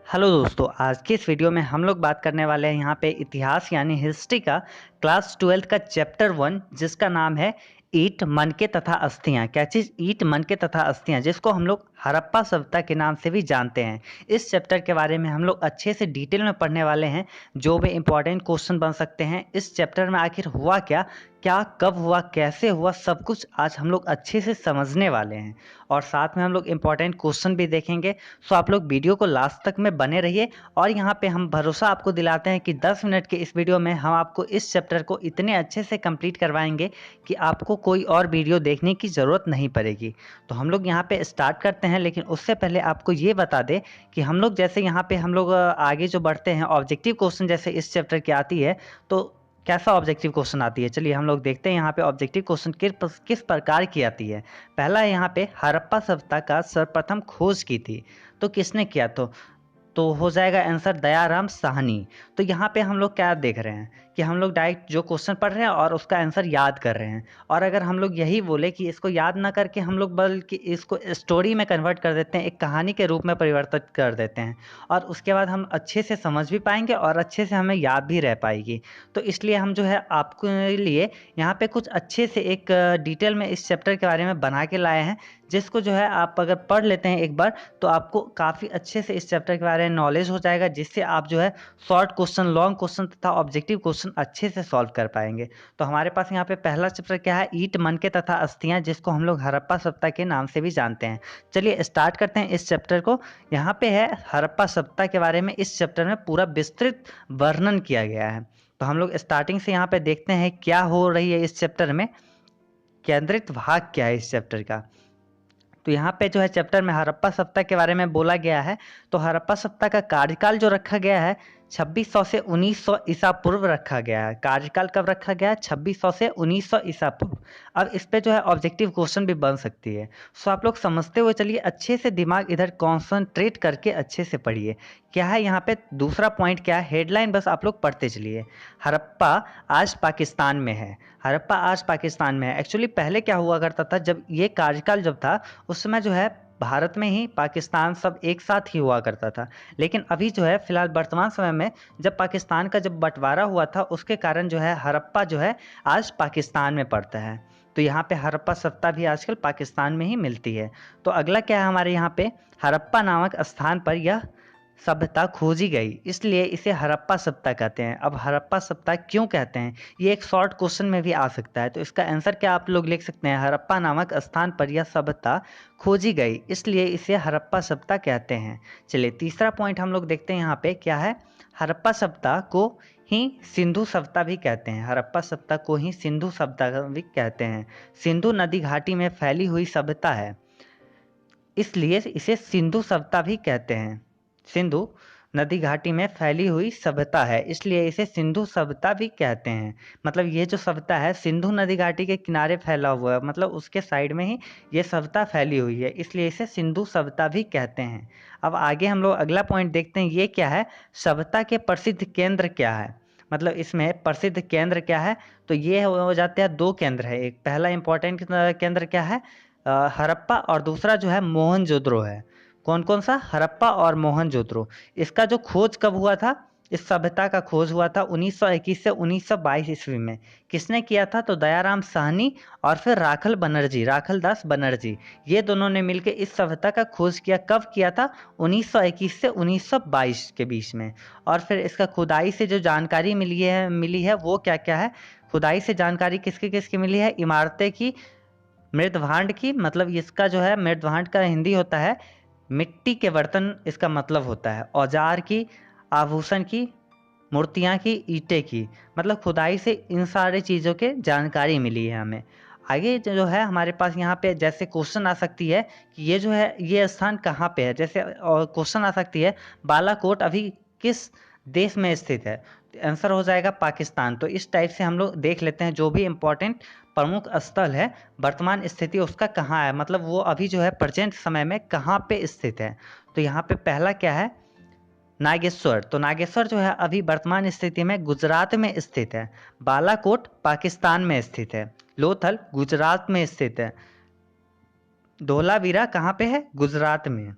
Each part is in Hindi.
हेलो दोस्तों, आज के इस वीडियो में हम लोग बात करने वाले हैं यहाँ पे इतिहास यानी हिस्ट्री का क्लास 12 का चैप्टर 1 जिसका नाम है ईंट मनके तथा अस्थियाँ। क्या चीज़? ईंट मनके तथा अस्थियाँ, जिसको हम लोग हड़प्पा सभ्यता के नाम से भी जानते हैं। इस चैप्टर के बारे में हम लोग अच्छे से डिटेल में पढ़ने वाले हैं। जो भी इंपॉर्टेंट क्वेश्चन बन सकते हैं इस चैप्टर में, आखिर हुआ क्या, क्या कब हुआ, कैसे हुआ, सब कुछ आज हम लोग अच्छे से समझने वाले हैं। और साथ में हम लोग इंपॉर्टेंट क्वेश्चन भी देखेंगे। सो आप लोग वीडियो को लास्ट तक में बने रहिए। और यहाँ पे हम भरोसा आपको दिलाते हैं कि 10 मिनट के इस वीडियो में हम आपको इस चैप्टर को इतने अच्छे से कंप्लीट करवाएंगे कि आपको कोई और वीडियो देखने की ज़रूरत नहीं पड़ेगी। तो हम लोग यहाँ पे स्टार्ट करते हैं, लेकिन उससे पहले आपको ये बता दें कि हम लोग जैसे यहाँ पे हम लोग आगे जो बढ़ते हैं, ऑब्जेक्टिव क्वेश्चन जैसे इस चैप्टर की आती है, तो कैसा ऑब्जेक्टिव क्वेश्चन आती है, चलिए हम लोग देखते हैं यहाँ पे ऑब्जेक्टिव क्वेश्चन किस प्रकार की आती है। पहला है यहाँ पे हड़प्पा सभ्यता का सर्वप्रथम खोज की थी, तो किसने किया? तो हो जाएगा आंसर दयाराम साहनी। तो यहाँ पे हम लोग क्या देख रहे हैं कि हम लोग डायरेक्ट जो क्वेश्चन पढ़ रहे हैं और उसका आंसर याद कर रहे हैं। और अगर हम लोग यही बोले कि इसको याद ना करके हम लोग बल्कि इसको स्टोरी में कन्वर्ट कर देते हैं, एक कहानी के रूप में परिवर्तित कर देते हैं, और उसके बाद हम अच्छे से समझ भी पाएंगे और अच्छे से हमें याद भी रह पाएगी। तो इसलिए हम जो है आपके लिए यहाँ पे कुछ अच्छे से एक डिटेल में इस चैप्टर के बारे में बना के लाए हैं, जिसको जो है आप अगर पढ़ लेते हैं एक बार तो आपको काफ़ी अच्छे से इस चैप्टर के बारे में नॉलेज हो जाएगा, जिससे आप जो है शॉर्ट क्वेश्चन, लॉन्ग क्वेश्चन तथा ऑब्जेक्टिव क्वेश्चन अच्छे से सॉल्व कर पाएंगे। तो हमारे पास यहाँ पे पहला चैप्टर क्या है? ईंट मनके तथा अस्थियाँ, जिसको हम लोग हड़प्पा सभ्यता के नाम से भी जानते हैं। चलिए स्टार्ट करते हैं इस चैप्टर को। यहाँ पे है हड़प्पा सभ्यता के बारे में इस चैप्टर में पूरा विस्तृत वर्णन किया गया है। तो हम लोग स्टार्टिंग से यहाँ पे देखते हैं क्या हो रही है इस चैप्टर में, केंद्रित भाग क्या है इस चैप्टर का। तो यहाँ पे जो है चैप्टर में हड़प्पा सभ्यता के बारे में बोला गया है। तो हड़प्पा सभ्यता का कार्यकाल जो रखा गया है 2600 से 1900 ईसा पूर्व रखा गया है। कार्यकाल कब रखा गया है? 2600 से 1900 ईसा पूर्व। अब इस पे जो है ऑब्जेक्टिव क्वेश्चन भी बन सकती है। सो आप लोग समझते हुए चलिए, अच्छे से दिमाग इधर कॉन्संट्रेट करके अच्छे से पढ़िए। क्या है यहाँ पे दूसरा पॉइंट, क्या है हेडलाइन, बस आप लोग पढ़ते चलिए। हड़प्पा आज पाकिस्तान में है। हड़प्पा आज पाकिस्तान में है। एक्चुअली पहले क्या हुआ करता था, जब ये कार्यकाल जब था उस समय जो है भारत में ही पाकिस्तान सब एक साथ ही हुआ करता था। लेकिन अभी जो है फिलहाल वर्तमान समय में जब पाकिस्तान का जब बंटवारा हुआ था, उसके कारण जो है हड़प्पा जो है आज पाकिस्तान में पड़ता है। तो यहाँ पे हड़प्पा सभ्यता भी आजकल पाकिस्तान में ही मिलती है। तो अगला क्या है हमारे यहाँ पे, हड़प्पा नामक स्थान पर यह सभ्यता खोजी गई, इसलिए इसे हड़प्पा सभ्यता कहते हैं। अब हड़प्पा सभ्यता क्यों कहते हैं, ये एक शॉर्ट क्वेश्चन में भी आ सकता है। तो इसका आंसर क्या आप लोग लिख सकते हैं, हड़प्पा नामक स्थान पर यह सभ्यता खोजी गई, इसलिए इसे हड़प्पा सभ्यता कहते हैं। चलिए तीसरा पॉइंट हम लोग देखते हैं यहाँ पे क्या है, हड़प्पा सभ्यता को ही सिंधु सभ्यता भी कहते हैं। हड़प्पा सभ्यता को ही सिंधु सभ्यता भी कहते हैं। सिंधु नदी घाटी में फैली हुई सभ्यता है, इसलिए इसे सिंधु सभ्यता भी कहते हैं। सिंधु नदी घाटी में फैली हुई सभ्यता है, इसलिए इसे सिंधु सभ्यता भी कहते हैं। मतलब ये जो सभ्यता है सिंधु नदी घाटी के किनारे फैला हुआ है, मतलब उसके साइड में ही ये सभ्यता फैली हुई है, इसलिए इसे सिंधु सभ्यता भी कहते हैं। अब आगे हम लोग अगला पॉइंट देखते हैं, ये क्या है, सभ्यता के प्रसिद्ध केंद्र क्या है। मतलब इसमें प्रसिद्ध केंद्र क्या है, तो ये हो जाते हैं दो केंद्र है। एक पहला इंपॉर्टेंट केंद्र क्या है, हड़प्पा, और दूसरा जो है मोहनजोदड़ो है। कौन कौन सा? हड़प्पा और मोहनजोदड़ो। इसका जो खोज कब हुआ था, इस सभ्यता का खोज हुआ था 1921 से 1922 ईस्वी में। किसने किया था? तो दयाराम साहनी और फिर राखल बनर्जी, राखल दास बनर्जी, ये दोनों ने मिलकर इस सभ्यता का खोज किया। कब किया था? 1921 से 1922 के बीच में। और फिर इसका खुदाई से जो जानकारी मिली है वो क्या क्या है, खुदाई से जानकारी किसकी किसकी मिली है, इमारतें की, मृदभांड की, मतलब इसका जो है मृदभांड का हिंदी होता है मिट्टी के बर्तन, इसका मतलब होता है औजार की, आभूषण की, मूर्तियाँ की, ईंटें की, मतलब खुदाई से इन सारी चीज़ों के जानकारी मिली है हमें। आगे जो है हमारे पास यहाँ पे जैसे क्वेश्चन आ सकती है कि ये जो है ये स्थान कहाँ पे है, जैसे क्वेश्चन आ सकती है बालाकोट अभी किस देश में स्थित है, तो आंसर हो जाएगा पाकिस्तान। तो इस टाइप से हम लोग देख लेते हैं जो भी इम्पोर्टेंट प्रमुख स्थल है, वर्तमान स्थिति उसका कहाँ है, मतलब वो अभी जो है प्रेजेंट समय में कहाँ पे स्थित है। तो यहाँ पे पहला क्या है, नागेश्वर। तो नागेश्वर जो है अभी वर्तमान स्थिति में गुजरात में स्थित है। बालाकोट पाकिस्तान में स्थित है। लोथल गुजरात में स्थित है। धोलावीरा कहाँ पे है? गुजरात में।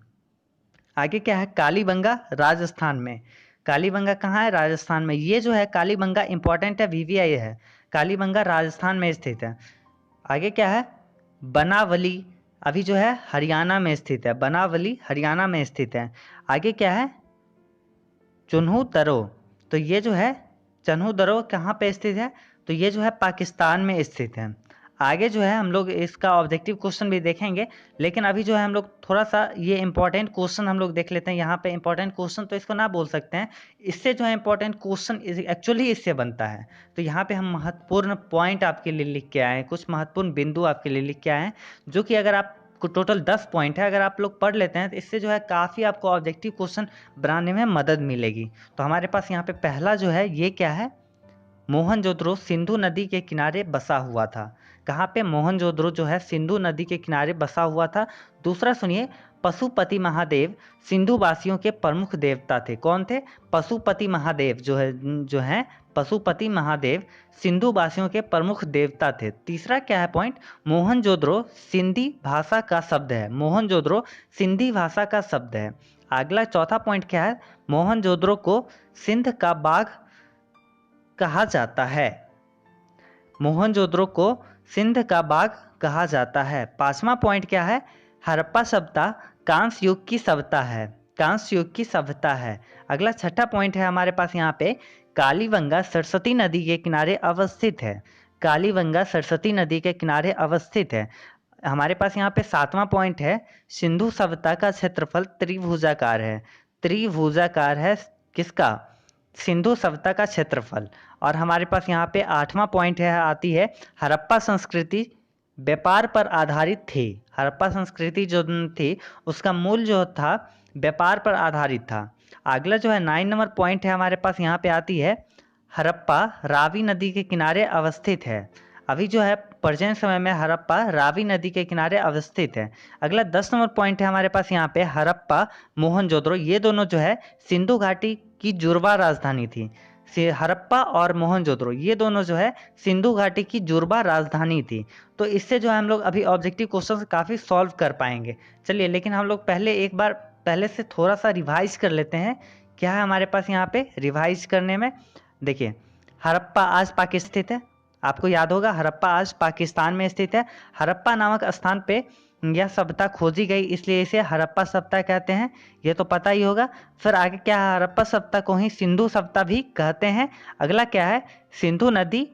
आगे क्या है, कालीबंगा राजस्थान में। कालीबंगा कहाँ है, राजस्थान में। ये जो है कालीबंगा इंपॉर्टेंट है, वीवीआई है। कालीबंगा राजस्थान में स्थित है। आगे क्या है, बनावली, अभी जो है हरियाणा में स्थित है। बनावली हरियाणा में स्थित है। आगे क्या है, चुन्हू दरो, तो ये जो है चन्हू दरो कहाँ पे स्थित है, तो ये जो है पाकिस्तान में स्थित है। आगे जो है हम लोग इसका ऑब्जेक्टिव क्वेश्चन भी देखेंगे, लेकिन अभी जो है हम लोग थोड़ा सा ये इंपॉर्टेंट क्वेश्चन हम लोग देख लेते हैं। यहाँ पे इंपॉर्टेंट क्वेश्चन तो इसको ना बोल सकते हैं, इससे जो है इंपॉर्टेंट क्वेश्चन एक्चुअली इससे बनता है। तो यहाँ पे हम महत्वपूर्ण पॉइंट आपके लिए लिख के आए हैं, कुछ महत्वपूर्ण बिंदु आपके लिए लिख के आए हैं, जो कि अगर आप टोटल 10 पॉइंट है, अगर आप लोग पढ़ लेते हैं तो इससे जो है काफ़ी आपको ऑब्जेक्टिव क्वेश्चन बनाने में मदद मिलेगी। तो हमारे पास यहाँ पे पहला जो है ये क्या है, मोहनजोदड़ो सिंधु नदी के किनारे बसा हुआ था। कहाँ पे, मोहनजोदड़ो जो है सिंधु नदी के किनारे बसा हुआ था। दूसरा सुनिए, पशुपति महादेव सिंधु वासियों के प्रमुख देवता थे। कौन थे, पशुपति महादेव जो है पशुपति महादेव सिंधु वासियों के प्रमुख देवता थे। तीसरा क्या है पॉइंट, मोहनजोदड़ो सिंधी भाषा का शब्द है। मोहनजोदड़ो सिंधी भाषा का शब्द है। अगला चौथा पॉइंट क्या है, मोहनजोदड़ो को सिंध का बाघ कहा जाता है। मोहनजोदड़ो को सिंध का बाघ कहा जाता है। पांचवा पॉइंट क्या है, हड़प्पा सभ्यता कांस्य युग की सभ्यता है। कांस्य युग की सभ्यता है। अगला छठा पॉइंट है हमारे पास यहाँ पे, कालीबंगा सरस्वती नदी के किनारे अवस्थित है। कालीबंगा सरस्वती नदी के किनारे अवस्थित है। हमारे पास यहाँ पे सातवां पॉइंट है, सिंधु सभ्यता का क्षेत्रफल त्रिभुजाकार है। त्रिभुजाकार है किसका, सिंधु सभ्यता का क्षेत्रफल। और हमारे पास यहाँ पे आठवां पॉइंट है, आती है, हड़प्पा संस्कृति व्यापार पर आधारित थी। हड़प्पा संस्कृति जो थी उसका मूल जो था व्यापार पर आधारित था। अगला जो है 9 नंबर पॉइंट है हमारे पास यहाँ पे आती है, हड़प्पा रावी नदी के किनारे अवस्थित है। अभी जो है प्रेजेंट समय में हड़प्पा रावी नदी के किनारे अवस्थित है। अगला 10 नंबर पॉइंट है हमारे पास यहाँ पे, हड़प्पा मोहनजोदड़ो ये दोनों जो है सिंधु घाटी की जुड़वा राजधानी थी। हड़प्पा और मोहनजोदड़ो ये दोनों जो है सिंधु घाटी की जुड़वा राजधानी थी। तो इससे जो है हम लोग अभी ऑब्जेक्टिव क्वेश्चन काफ़ी सॉल्व कर पाएंगे। चलिए, लेकिन हम लोग पहले एक बार पहले से थोड़ा सा रिवाइज कर लेते हैं। क्या है हमारे पास यहाँ पे रिवाइज करने में, देखिए, हड़प्पा आज पाकिस्तान स्थित है। आपको याद होगा हड़प्पा आज पाकिस्तान में स्थित है। हड़प्पा नामक स्थान पे यह सभ्यता खोजी गई, इसलिए इसे हड़प्पा सभ्यता कहते हैं, ये तो पता ही होगा। फिर आगे क्या है, हड़प्पा सभ्यता को ही सिंधु सभ्यता भी कहते हैं। अगला क्या है, सिंधु नदी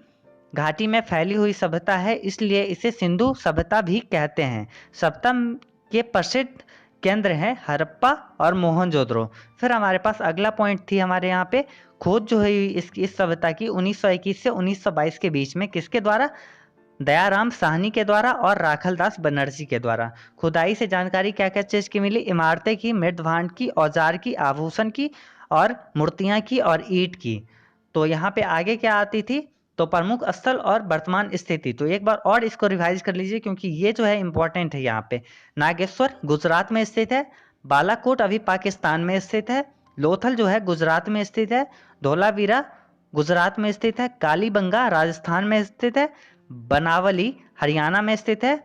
घाटी में फैली हुई सभ्यता है, इसलिए इसे सिंधु सभ्यता भी कहते हैं। सभ्यता के प्रसिद्ध केंद्र हैं हड़प्पा और मोहनजोदड़ो। फिर हमारे पास अगला पॉइंट थी हमारे यहाँ पे, खोज जो है इस सभ्यता की 1921 से 1922 के बीच में किसके द्वारा, दयाराम साहनी के द्वारा और राखलदास बनर्जी के द्वारा। खुदाई से जानकारी क्या क्या चीज़ की मिली, इमारतें की, मृदभांड की, औजार की, आभूषण की और मूर्तियां की और ईंट की। तो यहाँ पे आगे क्या आती थी, तो प्रमुख स्थल और वर्तमान स्थिति। तो एक बार और इसको रिवाइज कर लीजिए, क्योंकि ये जो है इंपॉर्टेंट है। यहाँ पे नागेश्वर गुजरात में स्थित है। बालाकोट अभी पाकिस्तान में स्थित है। लोथल जो है गुजरात में स्थित है। धोलावीरा गुजरात में स्थित है। कालीबंगा राजस्थान में स्थित है। बनावली हरियाणा में स्थित है।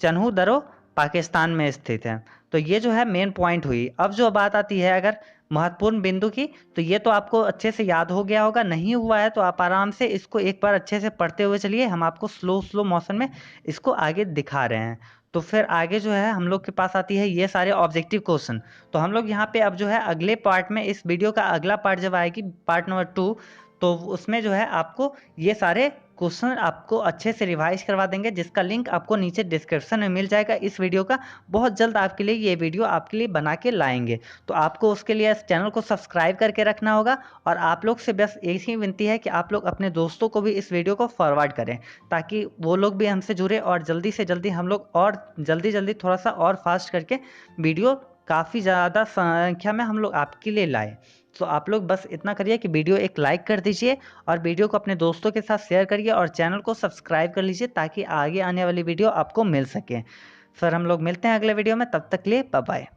चन्हू दरो पाकिस्तान में स्थित है। तो ये जो है मेन पॉइंट हुई। अब जो बात आती है अगर महत्वपूर्ण बिंदु की, तो ये तो आपको अच्छे से याद हो गया होगा। नहीं हुआ है तो आप आराम से इसको एक बार अच्छे से पढ़ते हुए चलिए। हम आपको स्लो मोशन में इसको आगे दिखा रहे हैं। तो फिर आगे जो है हम लोग के पास आती है ये सारे ऑब्जेक्टिव क्वेश्चन। तो हम लोग यहाँ पे अब जो है अगले पार्ट में, इस वीडियो का अगला पार्ट जब आएगी, पार्ट नंबर 2, तो उसमें जो है आपको ये सारे क्वेश्चन आपको अच्छे से रिवाइज करवा देंगे, जिसका लिंक आपको नीचे डिस्क्रिप्शन में मिल जाएगा इस वीडियो का। बहुत जल्द आपके लिए ये वीडियो आपके लिए बना के लाएंगे। तो आपको उसके लिए इस चैनल को सब्सक्राइब करके रखना होगा। और आप लोग से बस एक ही विनती है कि आप लोग अपने दोस्तों को भी इस वीडियो को फॉरवर्ड करें, ताकि वो लोग भी हमसे जुड़े और जल्दी से जल्दी हम लोग और जल्दी थोड़ा सा और फास्ट करके वीडियो काफ़ी ज़्यादा संख्या में हम लोग आपके लिए लाए। तो आप लोग बस इतना करिए कि वीडियो एक लाइक कर दीजिए और वीडियो को अपने दोस्तों के साथ शेयर करिए और चैनल को सब्सक्राइब कर लीजिए, ताकि आगे आने वाली वीडियो आपको मिल सके। फिर हम लोग मिलते हैं अगले वीडियो में, तब तक के लिए बाय बाय।